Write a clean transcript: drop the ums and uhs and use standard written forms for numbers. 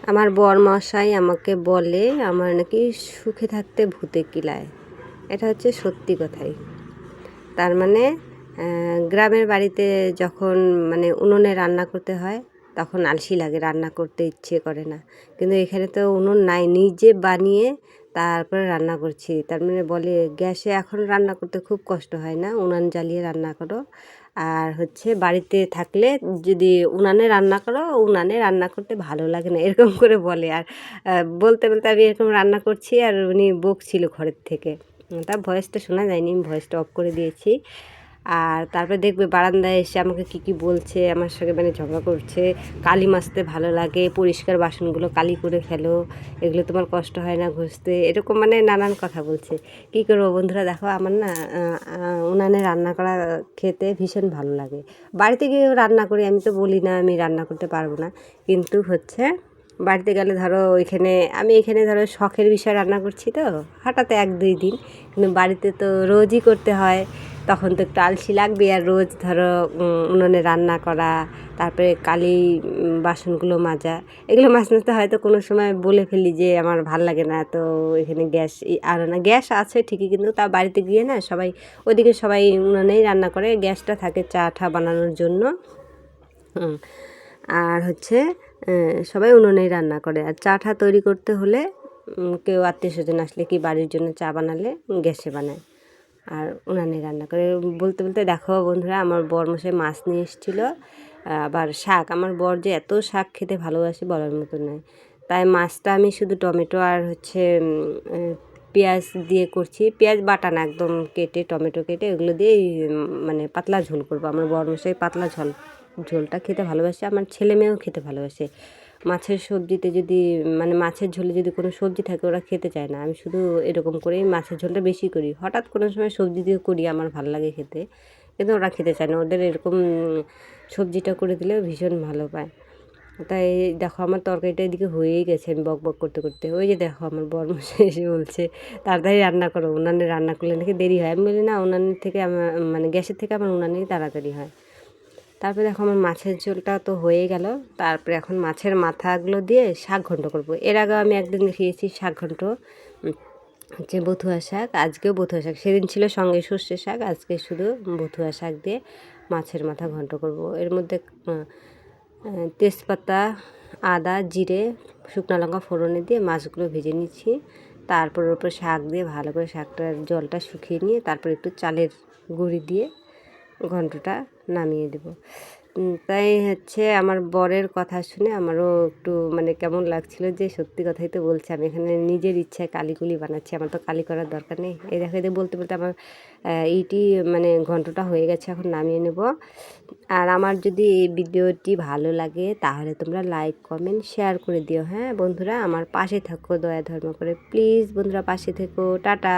আমার বরমশাই আমাকে বলে আমার নাকি সুখে থাকতে ভূতে কিলায়। এটা হচ্ছে সত্যি কথাই। তার মানে গ্রামের বাড়িতে যখন মানে উনুনে রান্না করতে হয় তখন আলসি লাগে, রান্না করতে ইচ্ছে করে না। কিন্তু এখানে তো উনুন নাই, নিজে বানিয়ে তারপরে রান্না করছি। তার মানে বলে গ্যাসে এখন রান্না করতে খুব কষ্ট হয় না, উনান জ্বালিয়ে রান্না করো। আর হচ্ছে বাড়িতে থাকলে যদি উনানে রান্না করো, উনানে রান্না করতে ভালো লাগে না, এরকম করে বলে। আর বলতে বলতে আমি এরকম রান্না করছি আর উনি বকছিল ঘরের থেকে। তার ভয়েসটা শোনা যায়নি, আমি ভয়েসটা অফ করে দিয়েছি। আর তারপরে দেখবে বারান্দায় এসে আমাকে কী বলছে, আমার সঙ্গে মানে ঝগড়া করছে। কালি মাজতে ভালো লাগে, পরিষ্কার বাসনগুলো কালি করে ফেলো, এগুলো তোমার কষ্ট হয় না ঘষতে, এরকম মানে নানান কথা বলছে। কী করবো বন্ধুরা, দেখো আমার না উনানে রান্না করা খেতে ভীষণ ভালো লাগে। বাড়িতে গিয়েও রান্না করি, আমি তো বলি না আমি রান্না করতে পারবো না, কিন্তু হচ্ছে বাড়িতে গেলে ধরো এখানে ধরো শখের বিষয় রান্না করছি, তো হঠাৎ 1-2 দিন। কিন্তু বাড়িতে তো রোজই করতে হয়, তখন তো একটু আলসি লাগবে। আর রোজ ধরো উনুনে রান্না করা, তারপরে কালি বাসনগুলো মাজা, এগুলো মাঝে মাঝে হয়তো কোনো সময় বলে ফেলি যে আমার ভাল লাগে না, তো এখানে গ্যাস আর না, গ্যাস আছে ঠিকই, কিন্তু তা বাড়িতে গিয়ে না সবাই ওদিকে সবাই উনুনেই রান্না করে, গ্যাসটা থাকে চা ঠা বানানোর জন্য। আর হচ্ছে সবাই উনুনেই রান্না করে। আর চা ঠা তৈরি করতে হলে কেউ আত্মীয় স্বজন আসলে কি বাড়ির জন্য চা বানালে গ্যাসে বানায়, আর উনানে রান্না করে। বলতে বলতে দেখো বন্ধুরা, আমার বরমশাই মাছ নিয়ে এসেছিলো, আবার শাক। আমার বর যে এত শাক খেতে ভালোবাসে বলার মতো নয়। তাই মাছটা আমি শুধু টমেটো আর হচ্ছে পেঁয়াজ দিয়ে করছি, পেঁয়াজ বাটা না, একদম কেটে টমেটো কেটে ওগুলো দিয়েই মানে পাতলা ঝোল করবো। আমার বরমশাই পাতলা ঝোলটা খেতে ভালোবাসে, আমার ছেলে মেয়েও খেতে ভালোবাসে। মাছের সবজিতে যদি মানে মাছের ঝোলে যদি কোনো সবজি থাকে ওরা খেতে চায় না, আমি শুধু এরকম করেই মাছের ঝোলটা বেশি করি। হঠাৎ কোনো সময় সবজি দিয়ে করি, আমার ভালো লাগে খেতে, কিন্তু ওরা খেতে চায় না। ওদের এরকম সবজিটা করে দিলে ভীষণ ভালো পায়। তাই দেখো আমার তরকারিটা এদিকে হয়েই গেছে, আমি বক বক করতে করতে। ওই যে দেখো আমার বরমশাই এসে বলছে তাড়াতাড়ি রান্না করো, উনানে রান্না করলে নাকি দেরি হয়। আমি বলি না, উনানের থেকে আমার মানে গ্যাসের থেকে আমার উনানেই তাড়াতাড়ি হয়। তারপরে দেখো আমার মাছের ঝোলটা তো হয়ে গেল। তারপরে এখন মাছের মাথাগুলো দিয়ে শাক ঘন্ট করব। এর আগেও আমি একদিন দেখিয়েছি শাক ঘন্ট, হচ্ছে বথুয়া শাক। আজকেও বথুয়া শাক, সেদিন ছিল সঙ্গে সর্ষে শাক, আজকে শুধু বথুয়া শাক দিয়ে মাছের মাথা ঘন্ট করব। এর মধ্যে তেজপাতা, আদা, জিরে, শুকনো লঙ্কা ফোড়নে দিয়ে মাছগুলো ভেজে নিচ্ছি। তারপর ওর উপর শাক দিয়ে ভালো করে শাকটার জলটা শুকিয়ে নিয়ে তারপর একটু চালের গুঁড়ি দিয়ে ঘন্টটা নামিয়ে দেব। তাই হচ্ছে আমার বরের কথা শুনে আমারও একটু মানে কেমন লাগছিল, যে সত্যি কথাই তো বলছে, আমি এখানে নিজের ইচ্ছায় কালিকুলি বানাচ্ছি, আমার তো কালি করার দরকার নেই। এই দেখো, এদের বলতে বলতে আমার এইটি মানে ঘন্টটা হয়ে গেছে, এখন নামিয়ে নেব। আর আমার যদি এই ভিডিওটি ভালো লাগে তাহলে তোমরা লাইক কমেন্ট শেয়ার করে দিও। হ্যাঁ বন্ধুরা, আমার পাশে থাকো দয়া ধর্ম করে, প্লিজ বন্ধুরা পাশে থেকো। টাটা।